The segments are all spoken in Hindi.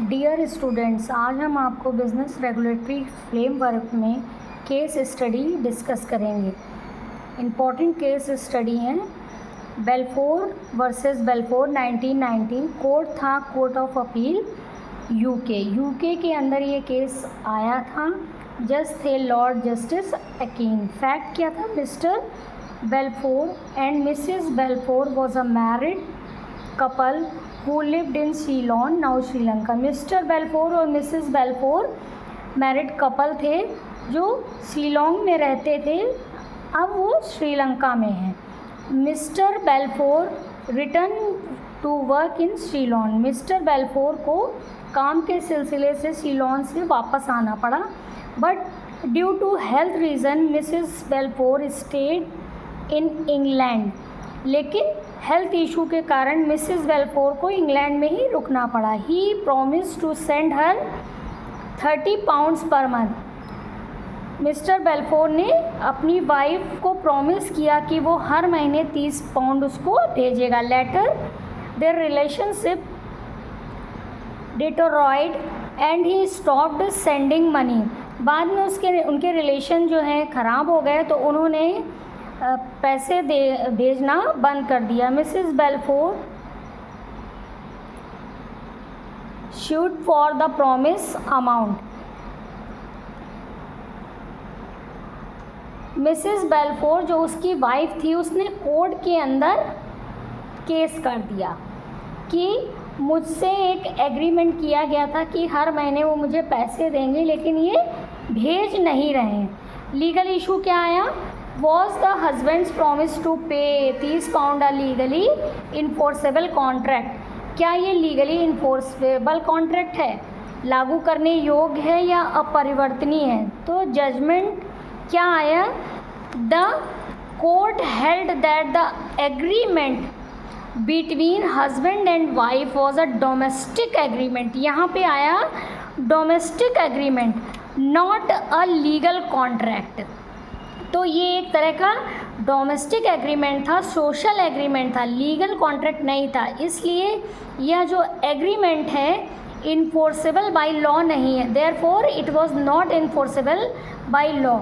डियर स्टूडेंट्स, आज हम आपको बिजनेस रेगुलेटरी फ्रेमवर्क में केस स्टडी डिस्कस करेंगे। इम्पॉर्टेंट केस स्टडी हैं बेल्फोर वर्सेस बेल्फोर 1990। कोर्ट था कोर्ट ऑफ अपील यूके के अंदर ये केस आया था। जज थे लॉर्ड जस्टिस अकीन। फैक्ट क्या था? Mister Balfour and Mrs Balfour was a married couple who lived in Ceylon, now Sri Lanka. Mister Balfour और मिसेस बेल्फोर मैरिड कपल थे जो सीलोंग में रहते थे, अब वो श्रीलंका में हैं। Mister Balfour return to work in Ceylon. Mister Balfour को काम के सिलसिले से सीलोन से वापस आना पड़ा, but due to health reason Mrs Balfour stayed in England. लेकिन हेल्थ इशू के कारण मिसेस बेल्फोर को इंग्लैंड में ही रुकना पड़ा। He promise to send her 30 pounds per month. Mister Balfour ने अपनी वाइफ को प्रॉमिस किया कि वो हर महीने 30 पाउंड उसको भेजेगा। Later their relationship deteriorated and he stopped sending money. बाद में उनके रिलेशन जो हैं ख़राब हो गए, तो उन्होंने पैसे भेजना बंद कर दिया। Mrs Balfour shoot for the promise amount. Mrs Balfour जो उसकी वाइफ थी, उसने कोर्ट के अंदर केस कर दिया कि मुझसे एक एग्रीमेंट किया गया था कि हर महीने वो मुझे पैसे देंगे, लेकिन ये भेज नहीं रहे हैं। लीगल इशू क्या आया? Was the husband's promise to pay 30 pound a legally enforceable contract? क्या ये लीगली इन्फोर्सेबल कॉन्ट्रैक्ट है, लागू करने योग्य है या अपरिवर्तनीय है? तो जजमेंट क्या आया? The court held that the agreement between husband and wife was a domestic agreement. यहाँ पे आया domestic agreement, not a legal contract. तो ये एक तरह का डोमेस्टिक एग्रीमेंट था, सोशल एग्रीमेंट था, लीगल कॉन्ट्रैक्ट नहीं था। इसलिए यह जो एग्रीमेंट है इन्फोर्सेबल बाय लॉ नहीं है। Therefore it was not enforceable by law.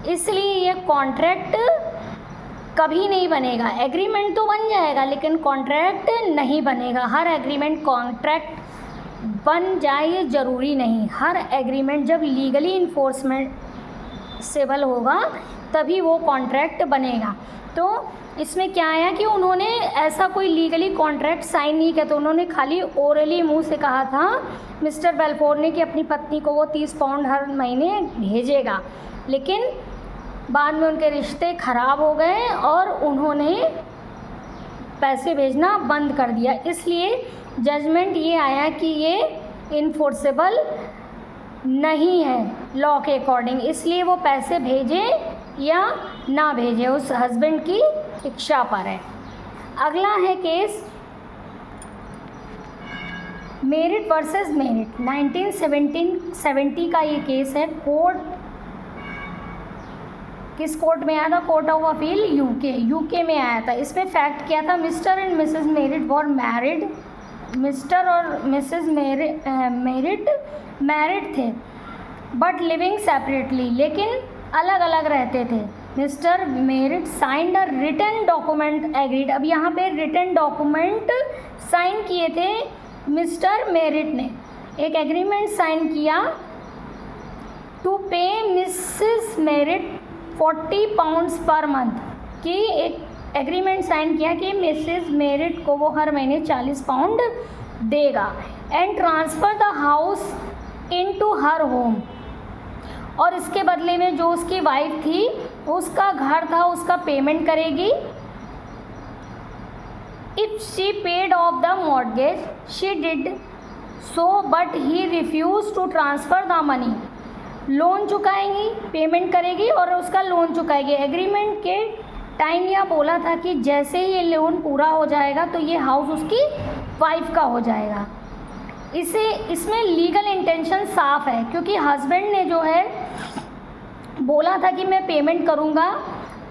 इसलिए यह कॉन्ट्रैक्ट कभी नहीं बनेगा। एग्रीमेंट तो बन जाएगा लेकिन कॉन्ट्रैक्ट नहीं बनेगा। हर एग्रीमेंट कॉन्ट्रैक्ट बन जाए ये ज़रूरी नहीं। हर एग्रीमेंट जब लीगली इन्फोर्समेंटेबल होगा तभी वो कॉन्ट्रैक्ट बनेगा। तो इसमें क्या आया कि उन्होंने ऐसा कोई लीगली कॉन्ट्रैक्ट साइन नहीं किया, तो उन्होंने खाली ओरली मुंह से कहा था मिस्टर बेल्फोर ने कि अपनी पत्नी को वो 30 पाउंड हर महीने भेजेगा। लेकिन बाद में उनके रिश्ते ख़राब हो गए और उन्होंने पैसे भेजना बंद कर दिया। इसलिए जजमेंट ये आया कि ये इन्फोर्सेबल नहीं है लॉ के अकॉर्डिंग। इसलिए वो पैसे भेजें या ना भेजे, उस हस्बैंड की इच्छा पर है। अगला है केस मेरिट वर्सेस मेरिट। 1970 का ये केस है। कोर्ट किस कोर्ट में आया था? कोर्ट ऑफ अपील यूके में आया था। इसमें फैक्ट क्या था? Mister and Mrs Merritt were married. Mister और मिसेस मेरिट मैरिड थे बट लिविंग सेपरेटली, लेकिन अलग अलग रहते थे। Mister Merritt signed a written document agreed. अब यहाँ पे रिटन डॉक्यूमेंट साइन किए थे मिस्टर मेरिट ने, एक एग्रीमेंट साइन किया टू पे Mrs merit 40 pounds per month, कि एक एग्रीमेंट साइन किया कि मिसेस मेरिट को वो हर महीने 40 पाउंड देगा। And transfer the house into her home. और इसके बदले में जो उसकी वाइफ थी, उसका घर था, उसका पेमेंट करेगी। If she paid off the mortgage she did so but he refuse to transfer the money. Loan चुकाएंगी, पेमेंट करेगी और उसका लोन चुकाएगी। एग्रीमेंट के टाइम यह बोला था कि जैसे ही ये लोन पूरा हो जाएगा तो ये हाउस उसकी वाइफ का हो जाएगा। इसमें लीगल इंटेंशन साफ है, क्योंकि हस्बैंड ने जो है बोला था कि मैं पेमेंट करूँगा,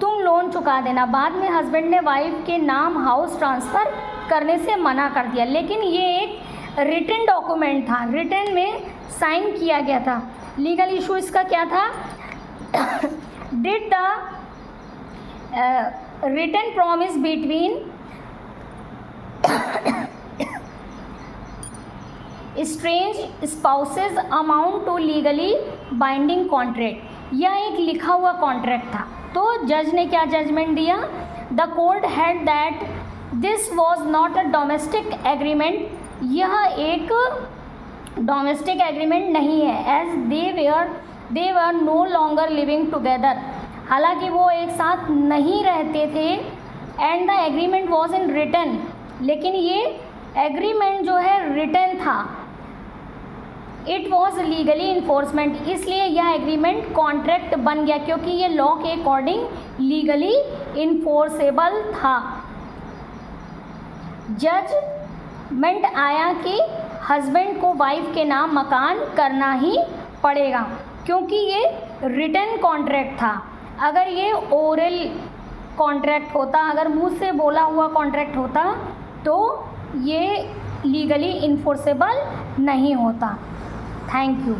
तुम लोन चुका देना। बाद में हस्बैंड ने वाइफ के नाम हाउस ट्रांसफ़र करने से मना कर दिया। लेकिन ये एक रिटन डॉक्यूमेंट था, रिटन में साइन किया गया था। लीगल इशू इसका क्या था? Did the written promise between strange spouses amount to legally binding contract. यह एक लिखा हुआ कॉन्ट्रैक्ट था। तो जज ने क्या जजमेंट दिया? The court had that this was not a domestic agreement, यह एक डोमेस्टिक एग्रीमेंट नहीं है, as they were no longer living together, हालांकि वो एक साथ नहीं रहते थे। And the agreement was in written, लेकिन ये एग्रीमेंट जो है रिटन था। इट वॉज लीगली इन्फोर्समेंट, इसलिए यह एग्रीमेंट कॉन्ट्रैक्ट बन गया क्योंकि ये लॉ के अकॉर्डिंग लीगली इन्फोर्सेबल था। जजमेंट आया कि हस्बैंड को वाइफ के नाम मकान करना ही पड़ेगा क्योंकि ये रिटन कॉन्ट्रैक्ट था। अगर ये ओरल कॉन्ट्रैक्ट होता, अगर मुंह से बोला हुआ कॉन्ट्रैक्ट होता तो ये लीगली इन्फोर्सेबल नहीं होता। Thank you.